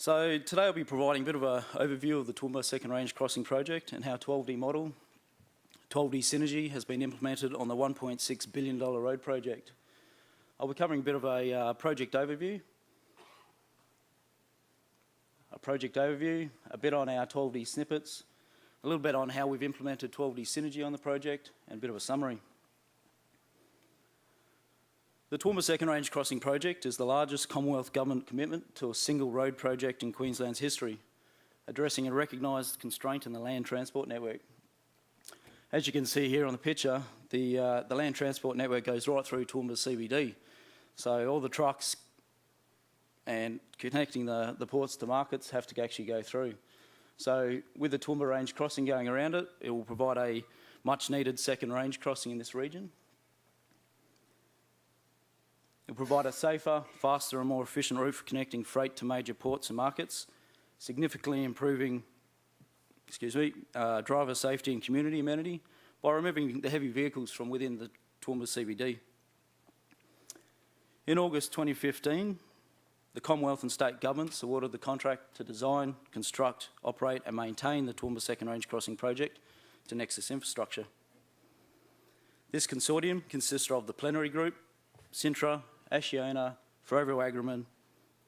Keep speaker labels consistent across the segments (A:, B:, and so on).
A: So today I'll be providing a bit of an overview of the Toowoomba Second Range Crossing project and how 12D model, 12D synergy has been implemented on the $1.6 billion road project. I'll be covering a bit of a project overview, a bit on our 12D snippets, a little bit on how we've implemented 12D synergy on the project, and a bit of a summary. The Toowoomba Second Range Crossing project is the largest Commonwealth Government commitment to a single road project in Queensland's history, addressing a recognised constraint in the land transport network. As you can see here on the picture, the land transport network goes right through Toowoomba CBD. So all the trucks and connecting the ports to markets have to actually go through. So with the Toowoomba Range Crossing going around it, it will provide a much needed second range crossing in this region. It will provide a safer, faster and more efficient route for connecting freight to major ports and markets, significantly improving driver safety and community amenity by removing the heavy vehicles from within the Toowoomba CBD. In August 2015, the Commonwealth and state governments awarded the contract to design, construct, operate and maintain the Toowoomba Second Range Crossing project to Nexus Infrastructure. This consortium consists of the Plenary Group, Sintra, Ashiona, Forever Agriman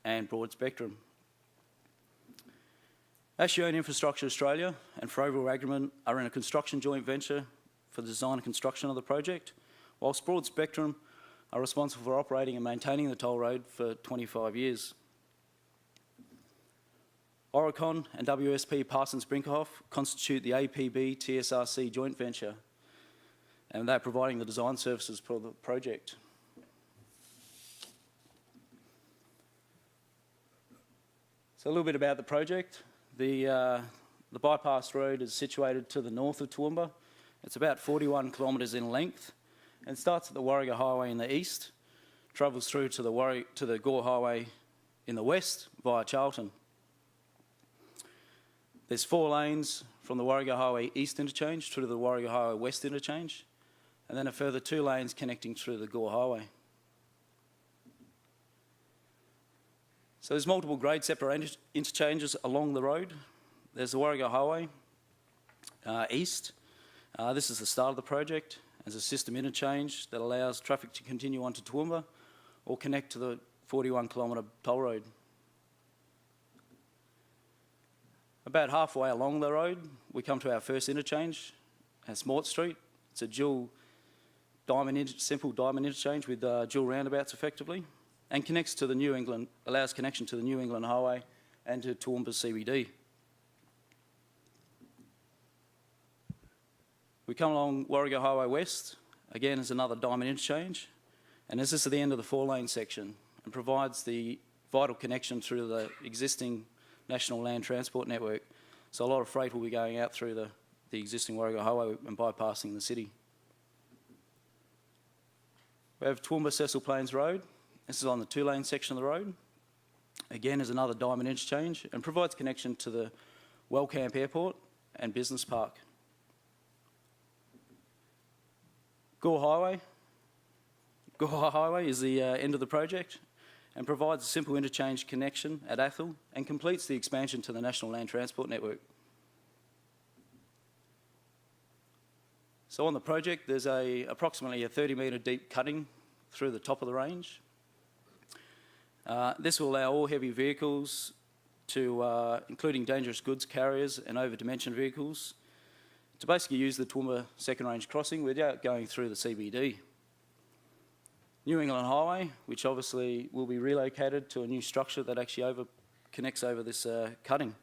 A: and Broad Spectrum. Ashiona Infrastructure Australia and Forever Agriman are in a construction joint venture for the design and construction of the project, whilst Broad Spectrum are responsible for operating and maintaining the toll road for 25 years. Aurecon and WSP Parsons Brinckerhoff constitute the APB TSRC Joint Venture, and they're providing the design services for the project. So a little bit about the project. The bypass road is situated to the north of Toowoomba. It's about 41 kilometres in length and starts at the Warragah Highway in the east, travels through to the Gore Highway in the west via Charlton. There's 4 lanes from the Warragah Highway East interchange through to the Warragah Highway West interchange, and then a further 2 lanes connecting through the Gore Highway. So there's multiple grade separate interchanges along the road. There's the Warragah Highway East. This is the start of the project. There's a system interchange that allows traffic to continue onto Toowoomba or connect to the 41 kilometre toll road. About halfway along the road, we come to our first interchange at Smart Street. It's a simple diamond interchange with dual roundabouts effectively, and connects to the allows connection to the New England Highway and to Toowoomba CBD. We come along Warragah Highway West, again as another diamond interchange, and this is at the end of the 4-lane section and provides the vital connection through the existing national land transport network. So a lot of freight will be going out through the existing Warragah Highway and bypassing the city. We have Toowoomba Cecil Plains Road. This is on the 2-lane section of the road. Again is another diamond interchange and provides connection to the Wellcamp Airport and Business Park. Gore Highway is the end of the project and provides a simple interchange connection at Athol and completes the expansion to the National Land Transport Network. So on the project, there's approximately a 30-metre deep cutting through the top of the range. This will allow all heavy vehicles, including dangerous goods carriers and over-dimensioned vehicles, to basically use the Toowoomba Second Range Crossing without going through the CBD. New England Highway, which obviously will be relocated to a new structure that actually connects over this cutting.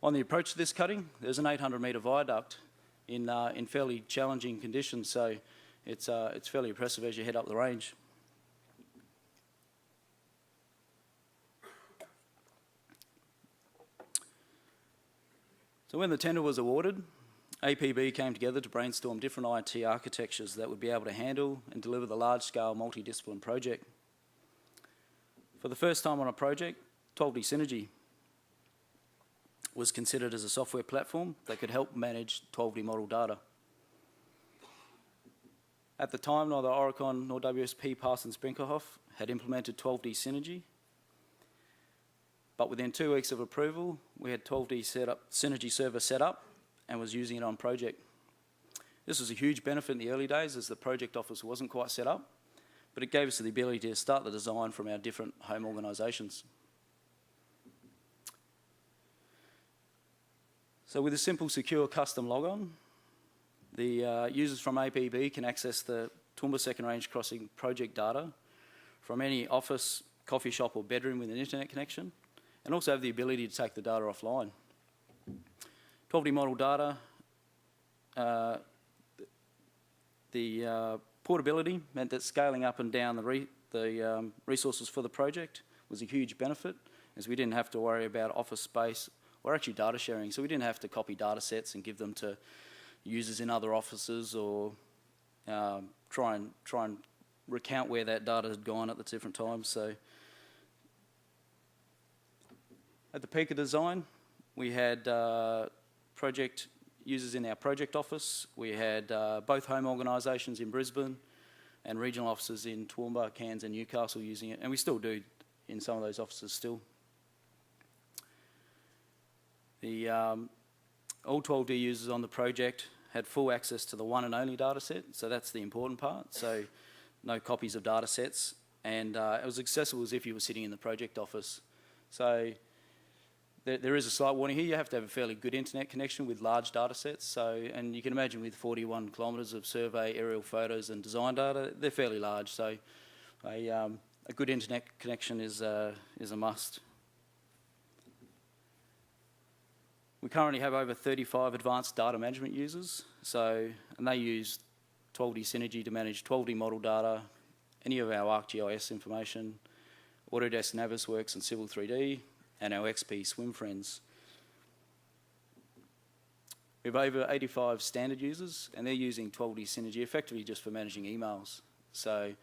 A: On the approach to this cutting, there's an 800-metre viaduct in fairly challenging conditions, so it's fairly impressive as you head up the range. So when the tender was awarded, APB came together to brainstorm different IT architectures that would be able to handle and deliver the large-scale multidiscipline project. For the first time on a project, 12D Synergy was considered as a software platform that could help manage 12D model data. At the time, neither Aurecon nor WSP Parsons Brinckerhoff had implemented 12D Synergy, but within 2 weeks of approval, we had 12D Synergy server set up and was using it on project. This was a huge benefit in the early days as the project office wasn't quite set up, but it gave us the ability to start the design from our different home organisations. So with a simple, secure custom logon, the users from APB can access the Toowoomba Second Range Crossing project data from any office, coffee shop or bedroom with an internet connection, and also have the ability to take the data offline. 12D model data, the portability meant that scaling up and down the resources for the project was a huge benefit, as we didn't have to worry about office space or actually data sharing. So we didn't have to copy data sets and give them to users in other offices or try and recount where that data had gone at the different times. So at the peak of design, we had project users in our project office. We had both home organisations in Brisbane and regional offices in Toowoomba, Cairns and Newcastle using it, and we still do in some of those offices still. The all 12D users on the project had full access to the one and only data set, so that's the important part. So no copies of data sets, and it was accessible as if you were sitting in the project office. So there is a slight warning here. You have to have a fairly good internet connection with large data sets. So, and you can imagine with 41 kilometres of survey, aerial photos and design data, they're fairly large. So a good internet connection is a must. We currently have over 35 advanced data management users, and they use 12D Synergy to manage 12D model data, any of our ArcGIS information, Autodesk Navisworks and Civil 3D, and our XP Swim Friends. We have over 85 standard users, and they're using 12D Synergy effectively just for managing emails. So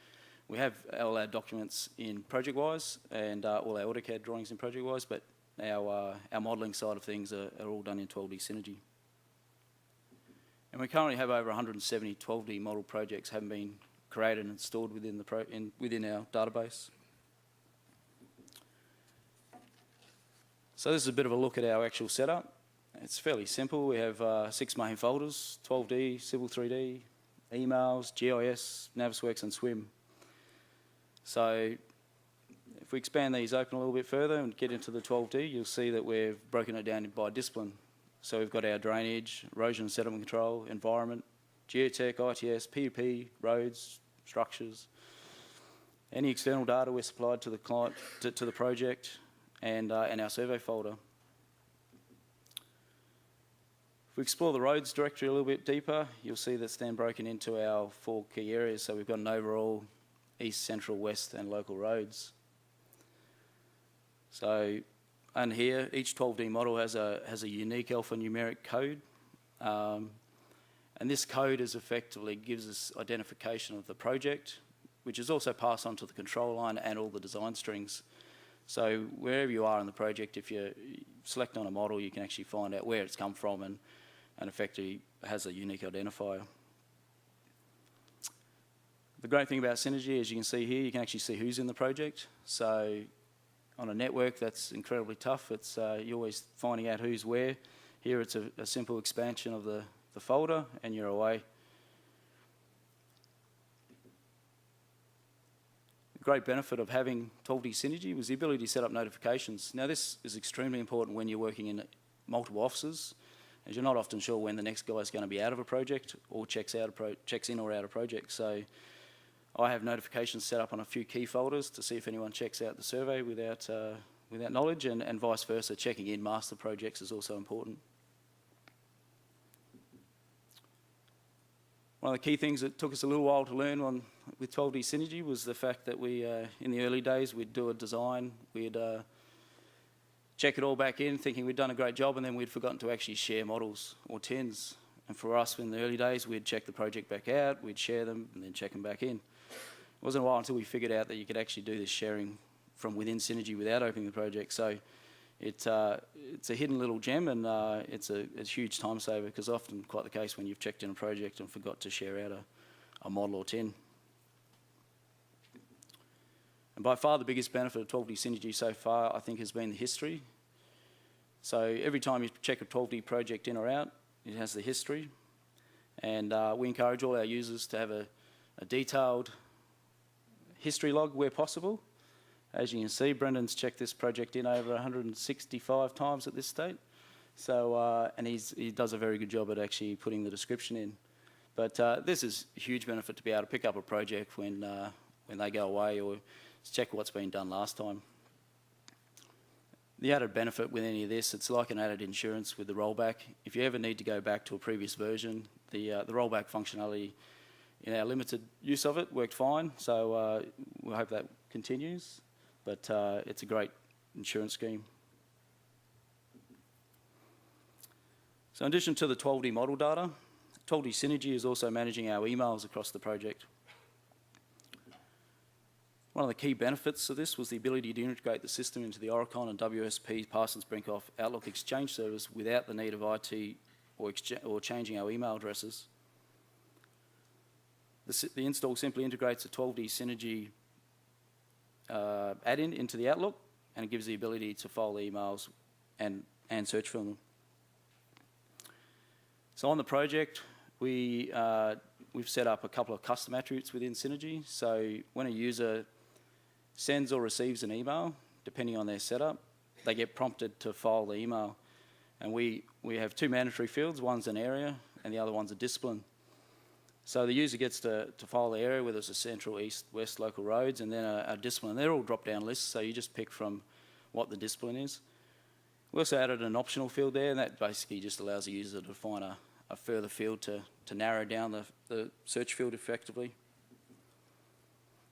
A: we have all our documents in ProjectWise and all our AutoCAD drawings in ProjectWise, but our modelling side of things are all done in 12D Synergy. And we currently have over 170 12D model projects having been created and stored within our database. So this is a bit of a look at our actual setup. It's fairly simple. We have 6 main folders: 12D, Civil 3D, emails, GIS, Navisworks and SWM. So if we expand these open a little bit further and get into the 12D, you'll see that we've broken it down by discipline. So we've got our drainage, erosion and sediment control, environment, geotech, ITS, PUP, roads, structures. Any external data we're supplied to the client, to the project, and our survey folder. If we explore the roads directory a little bit deeper, you'll see that's then broken into our 4 key areas. So we've got an overall east, central, west and local roads. So, and here, each 12D model has a unique alphanumeric code. And this code effectively gives us identification of the project, which is also passed on to the control line and all the design strings. So wherever you are in the project, if you select on a model, you can actually find out where it's come from and effectively has a unique identifier. The great thing about Synergy, as you can see here, you can actually see who's in the project. So on a network, that's incredibly tough. It's you're always finding out who's where. Here it's a simple expansion of the folder and you're away. The great benefit of having 12D Synergy was the ability to set up notifications. Now this is extremely important when you're working in multiple offices, as you're not often sure when the next guy is going to be out of a project or checks in or out of project. So I have notifications set up on a few key folders to see if anyone checks out the survey without knowledge, and vice versa. Checking in master projects is also important. One of the key things that took us a little while to learn with 12D Synergy was the fact that we, in the early days, we'd do a design, we'd check it all back in, thinking we'd done a great job, and then we'd forgotten to actually share models or tins. And for us, in the early days, we'd check the project back out, we'd share them, and then check them back in. It wasn't a while until we figured out that you could actually do this sharing from within Synergy without opening the project. So it's a hidden little gem, and it's a huge time saver, because often quite the case when you've checked in a project and forgot to share out a model or tin. And by far the biggest benefit of 12D Synergy so far, I think, has been the history. So every time you check a 12D project in or out, it has the history. And we encourage all our users to have a detailed history log where possible. As you can see, Brendan's checked this project in over 165 times at this state. So, and he does a very good job at actually putting the description in. But this is a huge benefit to be able to pick up a project when they go away, or check what's been done last time. The added benefit with any of this, it's like an added insurance with the rollback. If you ever need to go back to a previous version, the rollback functionality in our limited use of it worked fine, so we hope that continues. But it's a great insurance scheme. So in addition to the 12D model data, 12D Synergy is also managing our emails across the project. One of the key benefits of this was the ability to integrate the system into the Aurecon and WSP Parsons Brinckerhoff Outlook Exchange service without the need of IT or changing our email addresses. The install simply integrates a 12D Synergy add-in into the Outlook, and it gives the ability to file the emails and search for them. So on the project, we've set up a couple of custom attributes within Synergy. So when a user sends or receives an email, depending on their setup, they get prompted to file the email. And we have two mandatory fields. One's an area and the other one's a discipline. So the user gets to file the area, whether it's a central, east, west local roads, and then a discipline. They're all drop-down lists, so you just pick from what the discipline is. We also added an optional field there, and that basically just allows the user to find a further field to narrow down the search field effectively.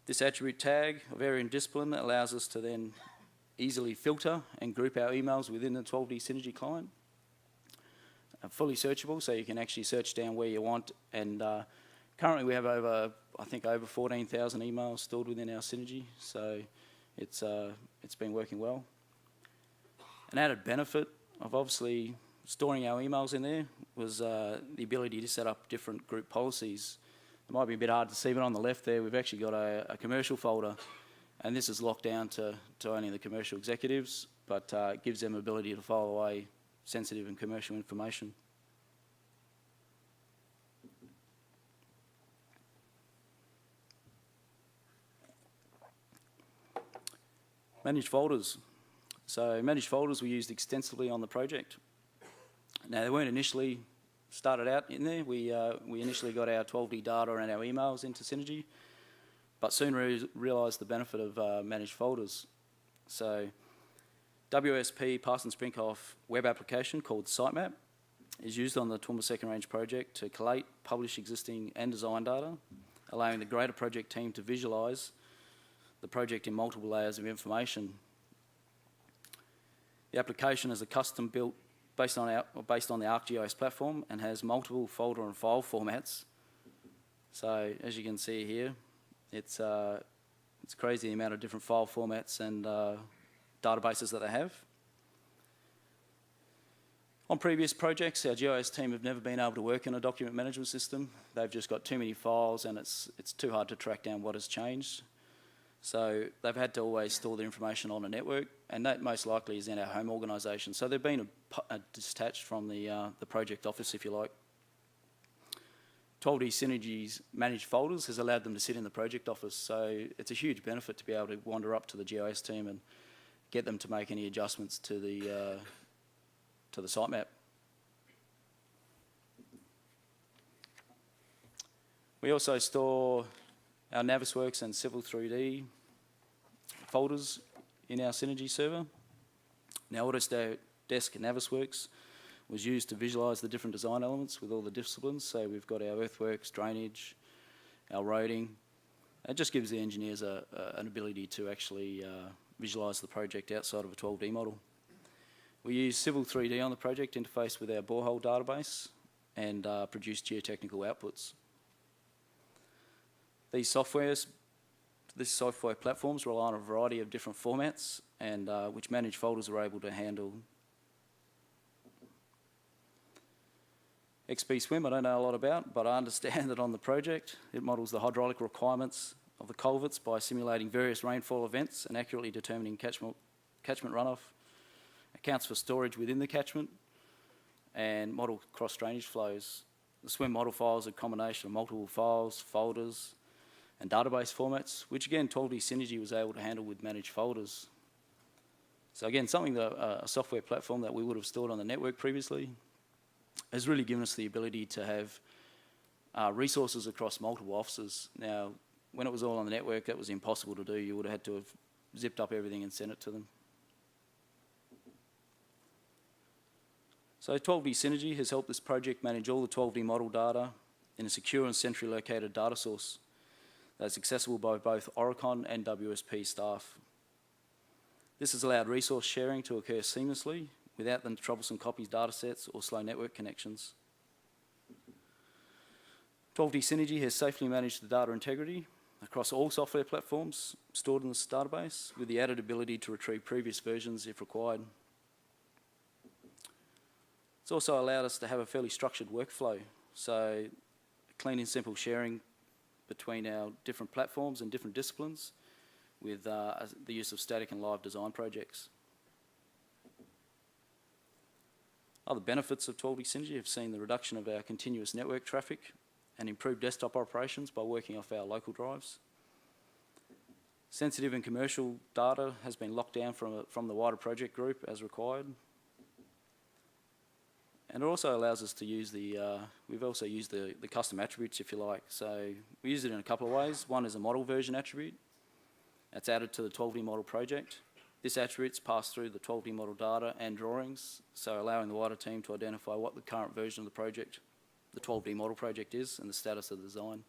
A: This attribute tag of area and discipline allows us to then easily filter and group our emails within the 12D Synergy client. Fully searchable, so you can actually search down where you want. And currently we have over 14,000 emails stored within our Synergy, so it's been working well. An added benefit of obviously storing our emails in there was the ability to set up different group policies. It might be a bit hard to see, but on the left there, we've actually got a commercial folder, and this is locked down to only the commercial executives, but it gives them ability to file away sensitive and commercial information. Managed folders. So managed folders were used extensively on the project. Now, they weren't initially started out in there. We initially got our 12D data and our emails into Synergy, but soon realised the benefit of managed folders. So WSP Parsons Brinckerhoff web application called Sitemap is used on the Toowoomba Second Range project to collate, publish existing and design data, allowing the greater project team to visualise the project in multiple layers of information. The application is a custom built based on the ArcGIS platform and has multiple folder and file formats. So as you can see here, it's crazy the amount of different file formats and databases that they have. On previous projects, our GIS team have never been able to work in a document management system. They've just got too many files, and it's too hard to track down what has changed. So they've had to always store the information on a network, and that most likely is in our home organisation. So they've been detached from the project office, if you like. 12D Synergy's managed folders has allowed them to sit in the project office, so it's a huge benefit to be able to wander up to the GIS team and get them to make any adjustments to the sitemap. We also store our Navisworks and Civil 3D folders in our Synergy server. Now, Autodesk Navisworks was used to visualise the different design elements with all the disciplines. So we've got our earthworks, drainage, our roading. It just gives the engineers an ability to actually visualise the project outside of a 12D model. We use Civil 3D on the project, interface with our borehole database, and produce geotechnical outputs. These software platforms rely on a variety of different formats, and which managed folders are able to handle. XP Swim I don't know a lot about, but I understand that on the project it models the hydraulic requirements of the culverts by simulating various rainfall events and accurately determining catchment runoff, accounts for storage within the catchment, and model cross-drainage flows. The SWMM model files are a combination of multiple files, folders, and database formats, which again, 12D Synergy was able to handle with managed folders. So again, something that a software platform that we would have stored on the network previously has really given us the ability to have resources across multiple offices. Now, when it was all on the network, that was impossible to do. You would have had to have zipped up everything and sent it to them. So 12D Synergy has helped this project manage all the 12D model data in a secure and centrally located data source that's accessible by both Aurecon and WSP staff. This has allowed resource sharing to occur seamlessly without the troublesome copies datasets or slow network connections. 12D Synergy has safely managed the data integrity across all software platforms stored in this database, with the added ability to retrieve previous versions if required. It's also allowed us to have a fairly structured workflow, so clean and simple sharing between our different platforms and different disciplines with the use of static and live design projects. Other benefits of 12D Synergy have seen the reduction of our continuous network traffic and improved desktop operations by working off our local drives. Sensitive and commercial data has been locked down from the wider project group as required. And it also allows us to use we've also used the custom attributes, if you like. So we use it in a couple of ways. One is a model version attribute that's added to the 12D model project. This attribute's passed through the 12D model data and drawings, so allowing the wider team to identify what the current version of the project, the 12D model project is, and the status of the design.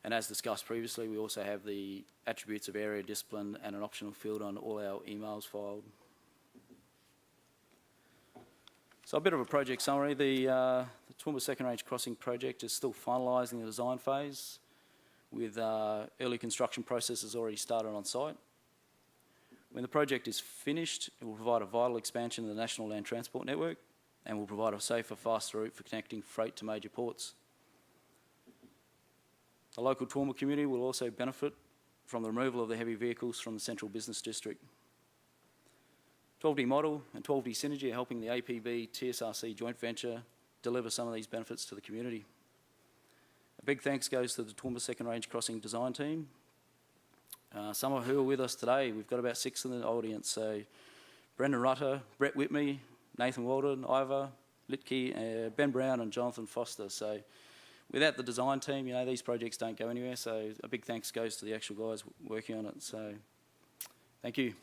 A: And as discussed previously, we also have the attributes of area, discipline, and an optional field on all our emails filed. So a bit of a project summary. The Toowoomba Second Range Crossing project is still finalising the design phase, with early construction processes already started on site. When the project is finished, it will provide a vital expansion of the National Land Transport Network and will provide a safer, faster route for connecting freight to major ports. The local Toowoomba community will also benefit from the removal of the heavy vehicles from the central business district. 12D Model and 12D Synergy are helping the APB TSRC Joint Venture deliver some of these benefits to the community. A big thanks goes to the Toowoomba Second Range Crossing design team. Some of who are with us today, we've got about 6 in the audience. So Brendan Rutter, Brett Whitmey, Nathan Walden, Ivor, Litke, Ben Brown and Jonathan Foster. So without the design team, you know, these projects don't go anywhere. So a big thanks goes to the actual guys working on it. So thank you.